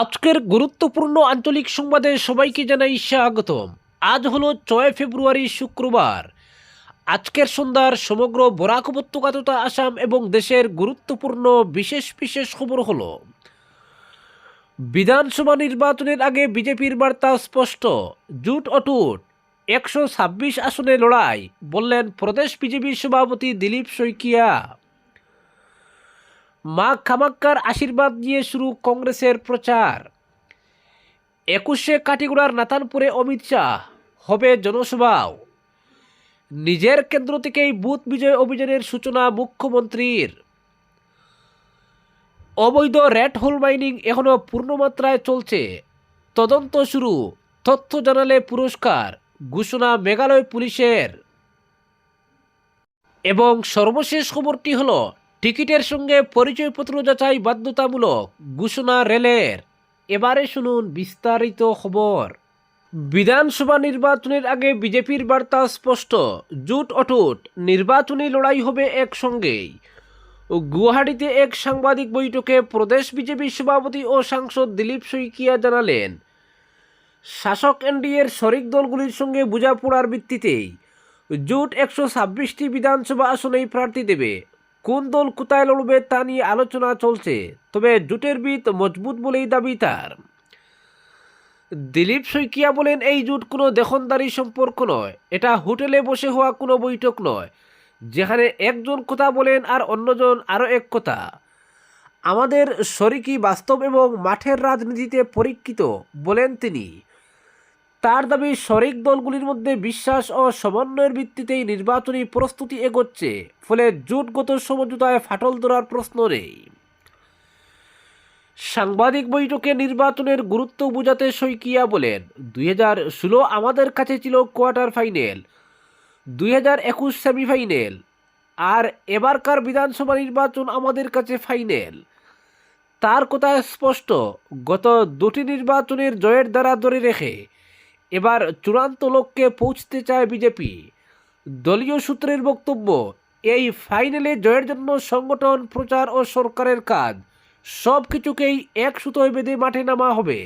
আজকের গুরুত্বপূর্ণ আঞ্চলিক সংবাদে সবাইকে জানাই স্বাগতম। আজ হলো 6 ফেব্রুয়ারি শুক্রবার। আজকের সন্ধ্যার সমগ্র বরাক উপত্যকা তথা আসাম এবং দেশের গুরুত্বপূর্ণ বিশেষ বিশেষ খবর হলো: বিধানসভা নির্বাচনের আগে বিজেপির বার্তা স্পষ্ট, জোট অটুট, 126 আসনে লড়াই, বললেন প্রদেশ বিজেপি সভাপতি দিলীপ শইকিয়া। মা কামাক্কার আশীর্বাদ নিয়ে শুরু কংগ্রেসের প্রচার। 21শে কাটিগড়ার নাতানপুরে অমিত শাহ, হবে জনসভাও। নিজের কেন্দ্র থেকেই বুথ বিজয় অভিযানের সূচনা মুখ্যমন্ত্রীর। অবৈধ রেড হোল মাইনিং এখনো পূর্ণমাত্রায় চলছে, তদন্ত শুরু, তথ্য জানালে পুরস্কার, ঘোষণা মেঘালয় পুলিশের। এবং সর্বশেষ খবরটি হলো, টিকিটের সঙ্গে পরিচয়পত্র যাচাই বাধ্যতামূলক, ঘোষণা রেলের। এবারে শুনুন বিস্তারিত খবর। বিধানসভা নির্বাচনের আগে বিজেপির বার্তা স্পষ্ট, জোট অটুট, নির্বাচনী লড়াই হবে একসঙ্গেই। গুয়াহাটিতে এক সাংবাদিক বৈঠকে প্রদেশ বিজেপি সভাপতি ও সাংসদ দিলীপ শইকিয়া জানালেন, শাসক এনডিএর শরিক দলগুলির সঙ্গে বোঝাপড়ার ভিত্তিতেই জোট 126টি বিধানসভা আসনেই প্রার্থী দেবে। কোন দল কোথায় লড়বে তা নিয়ে আলোচনা চলছে, তবে জোটের ভিত মজবুত বলেই দাবি তার। দিলীপ শইকিয়া বলেন, এই জোট কোনো দেখনদারি সম্পর্ক নয়, এটা হোটেলে বসে হওয়া কোনো বৈঠক নয়, যেখানে একজন কথা বলেন আর অন্যজন আরও এক কথা। আমাদের শরিকি বাস্তব এবং মাঠের রাজনীতিতে পরীক্ষিত, বলেন তিনি। তার দাবি, শরিক দলগুলির মধ্যে বিশ্বাস ও সমন্বয়ের ভিত্তিতেই নির্বাচনী প্রস্তুতি এগোচ্ছে, ফলে জোটগত সমঝোতায় ফাটল ধরার প্রশ্ন নেই। সাংবাদিক বৈঠকে নির্বাচনের গুরুত্ব বোঝাতে শইকিয়া বলেন, 2016 আমাদের কাছে ছিল কোয়ার্টার ফাইনাল, 2021 সেমিফাইনাল, আর এবারকার বিধানসভা নির্বাচন আমাদের কাছে ফাইনাল। তার কথা স্পষ্ট, গত দুটি নির্বাচনের জয়ের দ্বারা ধরে রেখে এবার চূড়ান্ত লক্ষ্যে পৌঁছতে চায় বিজেপি। দলীয় সূত্রের বক্তব্য, এই ফাইনালে জয়ের জন্য সংগঠন, প্রচার ও সরকারের কাজ সব কিছুকেই এক সুতোয় বেঁধে মাঠে নামা হবে।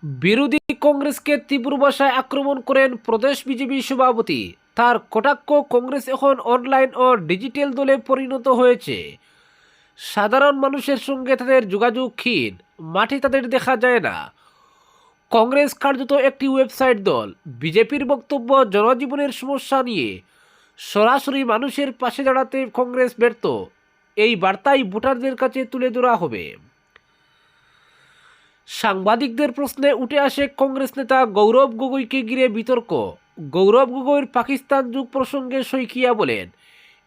বিরোধী কংগ্রেসকে তীব্র ভাষায় আক্রমণ করেন প্রদেশ বিজেপি সভাপতি। তার কটাক্ষ, কংগ্রেস এখন অনলাইন ও ডিজিটাল দলে পরিণত হয়েছে। সাধারণ মানুষের সঙ্গে তাদের যোগাযোগ ক্ষীণ, মাঠে তাদের দেখা যায় না। কংগ্রেস কার্যত একটি ওয়েবসাইট দল। বিজেপির বক্তব্য, জনজীবনের সমস্যা নিয়ে সরাসরি মানুষের পাশে দাঁড়াতে কংগ্রেস ব্যর্থ। এই বার্তাই ভোটারদের কাছে তুলে ধরা হবে। সাংবাদিকদের প্রশ্নে উঠে আসে কংগ্রেস নেতা গৌরব গগৈকে ঘিরে বিতর্ক। গৌরব গগৈর পাকিস্তান যুগ প্রসঙ্গে শইকিয়া বলেন,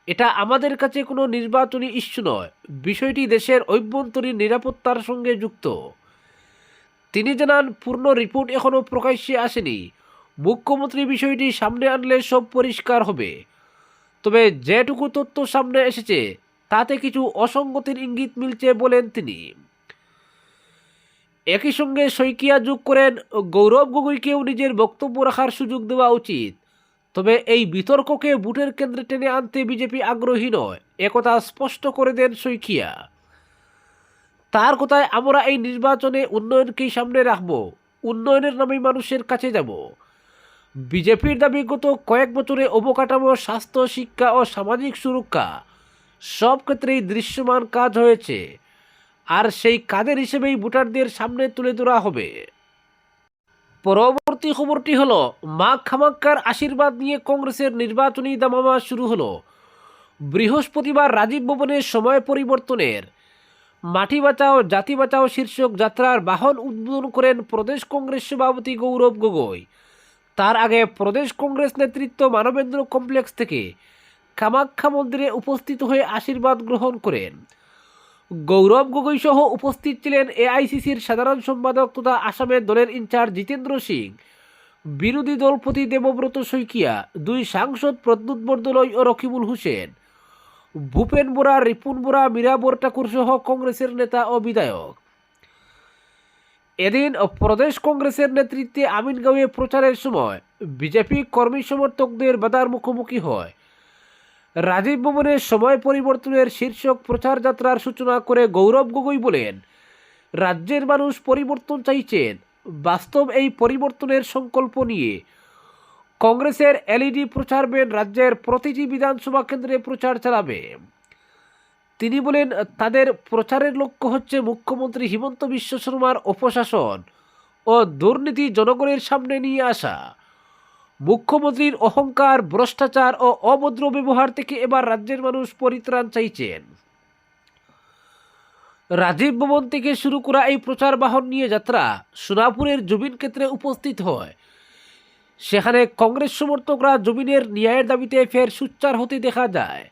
এটা আমাদের কাছে কোনো নির্বাচনী ইস্যু নয়, বিষয়টি দেশের অভ্যন্তরীণ নিরাপত্তার সঙ্গে যুক্ত। তিনি জানান, পূর্ণ রিপোর্ট এখনও প্রকাশ্যে আসেনি। মুখ্যমন্ত্রী বিষয়টি সামনে আনলে সব পরিষ্কার হবে। তবে যেটুকু তথ্য সামনে এসেছে তাতে কিছু অসঙ্গতির ইঙ্গিত মিলছে, বলেন তিনি। একই সঙ্গে শইকিয়া যোগ করেন, গৌরব গগৈকেও নিজের বক্তব্য রাখার সুযোগ দেওয়া উচিত। তবে এই বিতর্ককে ভোটের কেন্দ্রে টেনে আনতে বিজেপি আগ্রহী নয়, একথা স্পষ্ট করে দেন শইকিয়া। তার কথায়, আমরা এই নির্বাচনে উন্নয়নকেই সামনে রাখব, উন্নয়নের নামে মানুষের কাছে যাব। বিজেপির দাবি, গত কয়েক বছরে অবকাঠামো, স্বাস্থ্য, শিক্ষা ও সামাজিক সুরক্ষা সব ক্ষেত্রেই দৃশ্যমান কাজ হয়েছে, আর সেই কাজের হিসেবেই ভোটারদের সামনে তুলে ধরা হবে। পরবর্তী খবরটি হলো, মা কামাক্কার আশীর্বাদ নিয়ে কংগ্রেসের নির্বাচনী দামামা শুরু হলো। বৃহস্পতিবার রাজীব ভবনে সময় পরিবর্তনের মাটি বাঁচাও জাতি বাঁচাও শীর্ষক যাত্রার বাহন উদ্বোধন করেন প্রদেশ কংগ্রেস সভাপতি গৌরব গগৈ। তার আগে প্রদেশ কংগ্রেস নেতৃত্ব মানবেন্দ্র কমপ্লেক্স থেকে কামাখ্যা মন্দিরে উপস্থিত হয়ে আশীর্বাদ গ্রহণ করেন। গৌরব গগৈ সহ উপস্থিত ছিলেন এআইসিসির সাধারণ সম্পাদক তথা আসামের দলের ইনচার্জ জিতেন্দ্র সিং, বিরোধী দলপতি দেবব্রত শইকিয়া, দুই সাংসদ প্রদ্যুৎ বরদলৈ ও রকিবুল হোসেন, ভূপেন বোরা, রিপুন বোরা, মীরা বরঠাকুর সহ কংগ্রেসের নেতা ও বিধায়ক। এদিন প্রদেশ কংগ্রেসের নেতৃত্বে আমিনগাঁওয়ে প্রচারের সময় বিজেপি কর্মী সমর্থকদের বাধার মুখোমুখি হয়। রাজীব ভবনের সময় পরিবর্তনের শীর্ষক প্রচার যাত্রার সূচনা করে গৌরব গগৈ বলেন, রাজ্যের মানুষ পরিবর্তন চাইছেন। বাস্তব এই পরিবর্তনের সংকল্প নিয়ে কংগ্রেসের এলইডি প্রচার ব্যান্ড রাজ্যের প্রতিটি বিধানসভা কেন্দ্রে প্রচার চালাবে। তিনি বলেন, তাদের প্রচারের লক্ষ্য হচ্ছে মুখ্যমন্ত্রী হিমন্ত বিশ্ব শর্মার অপশাসন ও দুর্নীতি জনগণের সামনে নিয়ে আসা। মুখ্যমন্ত্রীর অহংকার, ভ্রষ্টাচার ও অভদ্র ব্যবহার থেকে এবার রাজ্যের মানুষ পরিত্রাণ চাইছেন। রাজীব ভবন থেকে শুরু করা এই প্রচার বাহন নিয়ে যাত্রা সোনাপুরের জুবিন ক্ষেত্রে উপস্থিত হয়। সেখানে কংগ্রেস সমর্থকরা জুবিনের ন্যায়ের দাবিতে ফের সোচ্চার হতে দেখা যায়।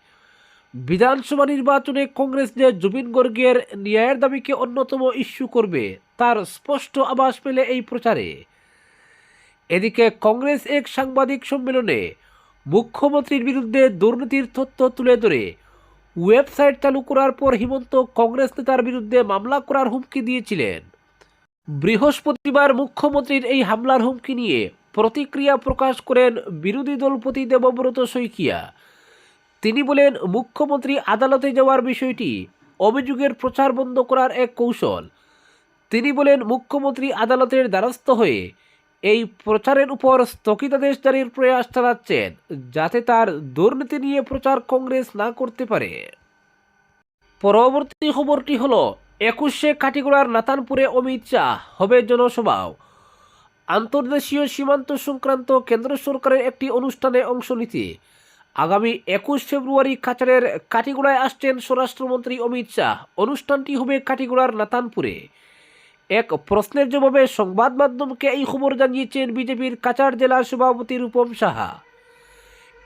বিধানসভা নির্বাচনে কংগ্রেস যে জুবিন গর্গের ন্যায়ের দাবিকে অন্যতম ইস্যু করবে তার স্পষ্ট আভাস পেলে এই প্রচারে। এদিকে কংগ্রেস এক সাংবাদিক সম্মেলনে মুখ্যমন্ত্রীর বিরুদ্ধে দুর্নীতির তথ্য তুলে ধরে ওয়েবসাইট চালু করার পর হিমন্ত কংগ্রেস নেতার বিরুদ্ধে মামলা করার হুমকি দিয়েছিলেন। বৃহস্পতিবার মুখ্যমন্ত্রীর এই হামলার হুমকি নিয়ে প্রতিক্রিয়া প্রকাশ করেন বিরোধী দলপতি দেবব্রত শইকীয়া। তিনি বলেন, মুখ্যমন্ত্রী আদালতে যাওয়ার বিষয়টি অভিযোগের প্রচার বন্ধ করার এক কৌশল। তিনি বলেন, মুখ্যমন্ত্রী আদালতের দ্বারস্থ হয়ে এই প্রচারের উপর স্থগিতাদেশ জারির প্রয়াস চালাচ্ছেন, যাতে তার দুর্নীতি নিয়ে প্রচার কংগ্রেস না করতে পারে। পরবর্তী খবরটি হল, 21শে কাটিগড়ার নাতানপুরে অমিত শাহ হবে জনসভাও। আন্তর্দেশীয় সীমান্ত সংক্রান্ত কেন্দ্র সরকারের একটি অনুষ্ঠানে অংশ নিতে আগামী 21 ফেব্রুয়ারি কাছাড়ের কাটিগড়ায় আসছেন স্বরাষ্ট্রমন্ত্রী অমিত শাহ। অনুষ্ঠানটি হবে কাটিগড়ার নাতানপুরে। এক প্রশ্নের জবাবে সংবাদ মাধ্যমকে এই খবর জানিয়েছেন বিজেপির কাছাড় জেলা সভাপতি রূপম সাহা।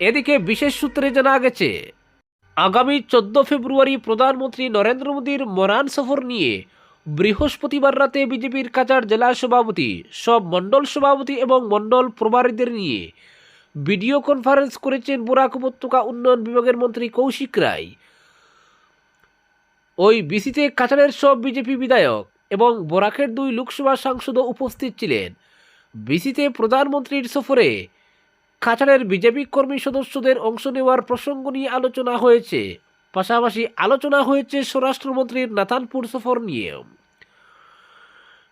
এদিকে বিশেষ সূত্রে জানা গেছে, আগামী 14 ফেব্রুয়ারি প্রধানমন্ত্রী নরেন্দ্র মোদীর মরান সফর নিয়ে বৃহস্পতিবার রাতে বিজেপির কাছাড় জেলা সভাপতি, সব মণ্ডল সভাপতি এবং মণ্ডল প্রভারীদের নিয়ে ভিডিও কনফারেন্স করেছেন বরাক উপত্যকা উন্নয়ন বিভাগের মন্ত্রী কৌশিক রায়। ওই বিসিতে কাছাড়ের সব বিজেপি বিধায়ক এবং বরাকের 2 লোকসভা সাংসদও উপস্থিত ছিলেন। বিসিতে প্রধানমন্ত্রীর সফরে কাছাড়ের বিজেপি কর্মী সদস্যদের অংশ নেওয়ার প্রসঙ্গ নিয়ে আলোচনা হয়েছে। পাশাপাশি আলোচনা হয়েছে স্বরাষ্ট্রমন্ত্রীর নাতানপুর সফর নিয়েও।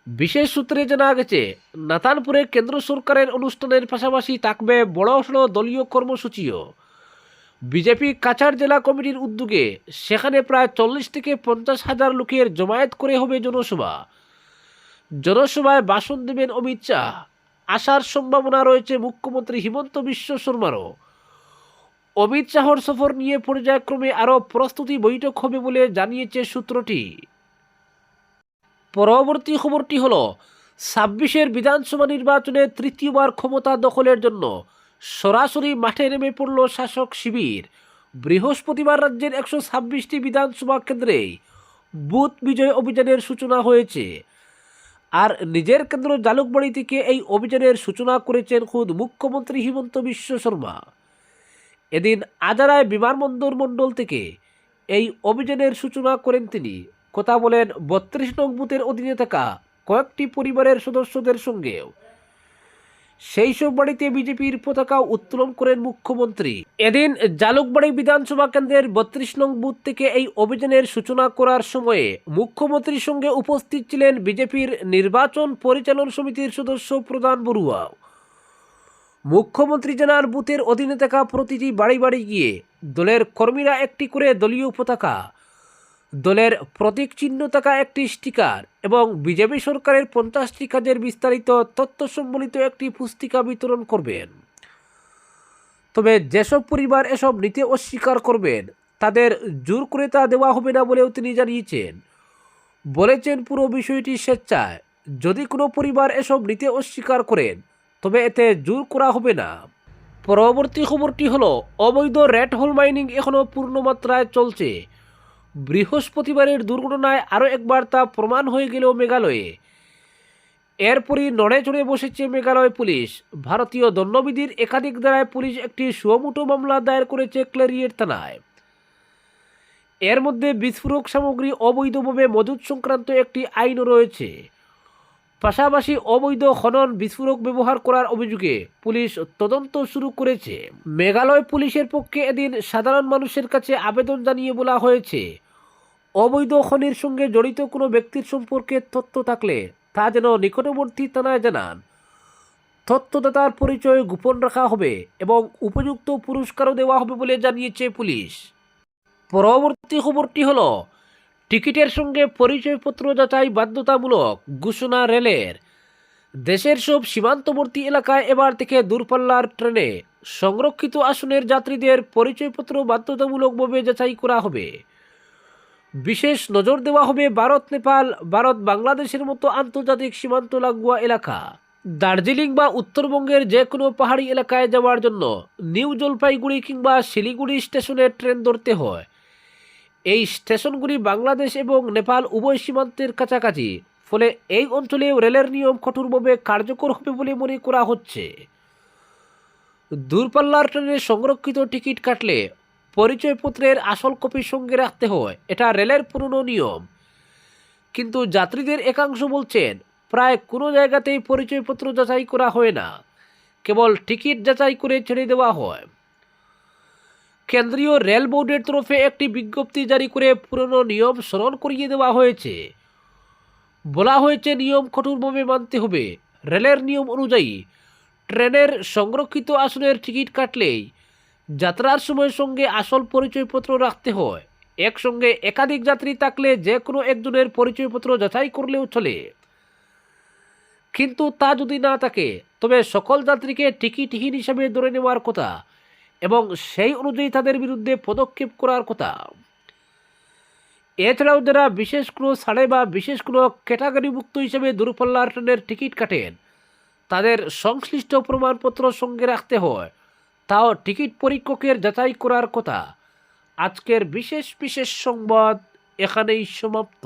বিশেষ সূত্রে জানা গেছে, নাতানপুরে কেন্দ্র সরকারের অনুষ্ঠানের পাশাপাশি থাকবে বড়সড় দলীয় কর্মসূচিও। বিজেপি কাছাড় জেলা কমিটির উদ্যোগে সেখানে প্রায় 40 থেকে 50 হাজার লোকের জমায়েত করে হবে জনসভা। জনসভায় ভাষণ দেবেন অমিত শাহ। আসার সম্ভাবনা রয়েছে মুখ্যমন্ত্রী হিমন্ত বিশ্ব শর্মারও। অমিত শাহর সফর নিয়ে পর্যায়ক্রমে আরও প্রস্তুতি বৈঠক হবে বলে জানিয়েছে সূত্রটি। পরবর্তী খবরটি হল, 26-এর বিধানসভা নির্বাচনে তৃতীয়বার ক্ষমতা দখলের জন্য সরাসরি মাঠে নেমে পড়ল শাসক শিবির। বৃহস্পতিবার রাজ্যের 126টি বিধানসভা কেন্দ্রেই বুথ বিজয় অভিযানের সূচনা হয়েছে। আর নিজের কেন্দ্র জালুকবাড়ি থেকে এই অভিযানের সূচনা করেছেন খোদ মুখ্যমন্ত্রী হিমন্ত বিশ্ব শর্মা। এদিন আজারায় বিমানবন্দর মণ্ডল থেকে এই অভিযানের সূচনা করেন তিনি। কথা বলেন 32 নং বুথের অধীনে থাকা কয়েকটি পরিবারের সদস্যদের সঙ্গেও। সেই সব বাড়িতে বিজেপির পতাকা উত্তোলন করেন মুখ্যমন্ত্রী। এদিন জালুকবাড়ি বিধানসভা কেন্দ্রের 32 নং বুথ থেকে এই অভিযানের সূচনা করার সময়ে মুখ্যমন্ত্রীর সঙ্গে উপস্থিত ছিলেন বিজেপির নির্বাচন পরিচালন সমিতির সদস্য প্রধান বড়ুয়া। মুখ্যমন্ত্রী জানান, বুথের অধীনে থাকা প্রতিটি বাড়ি বাড়ি গিয়ে দলের কর্মীরা একটি করে দলীয় পতাকা, দলের প্রতীক চিহ্ন থাকা একটি স্টিকার এবং বিজেপি সরকারের 50টি কাজের বিস্তারিত তথ্য সম্বলিত একটি পুস্তিকা বিতরণ করবেন। তবে যেসব পরিবার এসব নিতে অস্বীকার করবেন তাদের জোর করে তা দেওয়া হবে না বলেও তিনি জানিয়েছেন। বলেছেন, পুরো বিষয়টি স্বেচ্ছায়। যদি কোনো পরিবার এসব নিতে অস্বীকার করেন তবে এতে জোর করা হবে না। পরবর্তী খবরটি হলো, অবৈধ রেড হোল মাইনিং এখনও পূর্ণমাত্রায় চলছে। বৃহস্পতিবারের দুর্ঘটনায় আরও একবার তা প্রমাণ হয়ে গেল মেঘালয়ে। এরপরই নড়ে চড়ে বসেছে মেঘালয় পুলিশ। ভারতীয় দণ্ডবিধির একাধিক ধারায় পুলিশ একটি সুমোটো মামলা দায়ের করেছে ক্লেরিয়েট থানায়। এর মধ্যে বিস্ফোরক সামগ্রী অবৈধভাবে মজুত সংক্রান্ত একটি আইনও রয়েছে। পাশাপাশি অবৈধ খনন, বিস্ফোরক ব্যবহার করার অভিযোগে পুলিশ তদন্ত শুরু করেছে। মেঘালয় পুলিশের পক্ষে এদিন সাধারণ মানুষের কাছে আবেদন জানিয়ে বলা হয়েছে, অবৈধ খনির সঙ্গে জড়িত কোনো ব্যক্তির সম্পর্কে তথ্য থাকলে তা যেন নিকটবর্তী থানায় জানান। তথ্যদাতার পরিচয় গোপন রাখা হবে এবং উপযুক্ত পুরস্কারও দেওয়া হবে বলে জানিয়েছে পুলিশ। পরবর্তী খবরটি হল, টিকিটের সঙ্গে পরিচয়পত্র যাচাই বাধ্যতামূলক ঘোষণা রেলের। দেশের সব সীমান্তবর্তী এলাকায় এবার থেকে দূরপাল্লার ট্রেনে সংরক্ষিত আসনের যাত্রীদের পরিচয়পত্র বাধ্যতামূলকভাবে যাচাই করা হবে। বিশেষ নজর দেওয়া হবে ভারত নেপাল, ভারত বাংলাদেশের মতো আন্তর্জাতিক সীমান্ত লাগোয়া এলাকা। দার্জিলিং বা উত্তরবঙ্গের যে কোনো পাহাড়ি এলাকায় যাওয়ার জন্য নিউ জলপাইগুড়ি কিংবা শিলিগুড়ি স্টেশনে ট্রেন ধরতে হয়। এই স্টেশনগুলি বাংলাদেশ এবং নেপাল উভয় সীমান্তের কাছাকাছি, ফলে এই অঞ্চলে রেলের নিয়ম কঠোরভাবে কার্যকর হবে বলে মনে করা হচ্ছে। দূরপাল্লার ট্রেনে সংরক্ষিত টিকিট কাটলে পরিচয়পত্রের আসল কপি সঙ্গে রাখতে হয়, এটা রেলের পুরনো নিয়ম। কিন্তু যাত্রীদের একাংশ বলছেন প্রায় কোনো জায়গাতেই পরিচয়পত্র যাচাই করা হয় না, কেবল টিকিট যাচাই করে ছেড়ে দেওয়া হয়। কেন্দ্রীয় রেল বোর্ডের তরফে একটি বিজ্ঞপ্তি জারি করে পুরনো নিয়ম স্মরণ করিয়ে দেওয়া হয়েছে। বলা হয়েছে নিয়ম কঠোরভাবে মানতে হবে। রেলের নিয়ম অনুযায়ী ট্রেনের সংরক্ষিত আসনের টিকিট কাটলেই যাত্রার সময় সঙ্গে আসল পরিচয়পত্র রাখতে হয়। একসঙ্গে একাধিক যাত্রী থাকলে যে কোনো একজনের পরিচয়পত্র যাচাই করলেও চলে, কিন্তু তা যদি না থাকে তবে সকল যাত্রীকে টিকিটহীন হিসাবে ধরে নেওয়ার কথা এবং সেই অনুযায়ী তাদের বিরুদ্ধে পদক্ষেপ করার কথা। এছাড়াও যারা বিশেষ কোনো ছাড়ে বা বিশেষ কোনো ক্যাটাগরিভুক্ত হিসেবে দূরপাল্লার ট্রেনের টিকিট কাটেন তাদের সংশ্লিষ্ট প্রমাণপত্র সঙ্গে রাখতে হয়, তাও টিকিট পরীক্ষকের যাচাই করার কথা। আজকের বিশেষ সংবাদ এখানেই সমাপ্ত।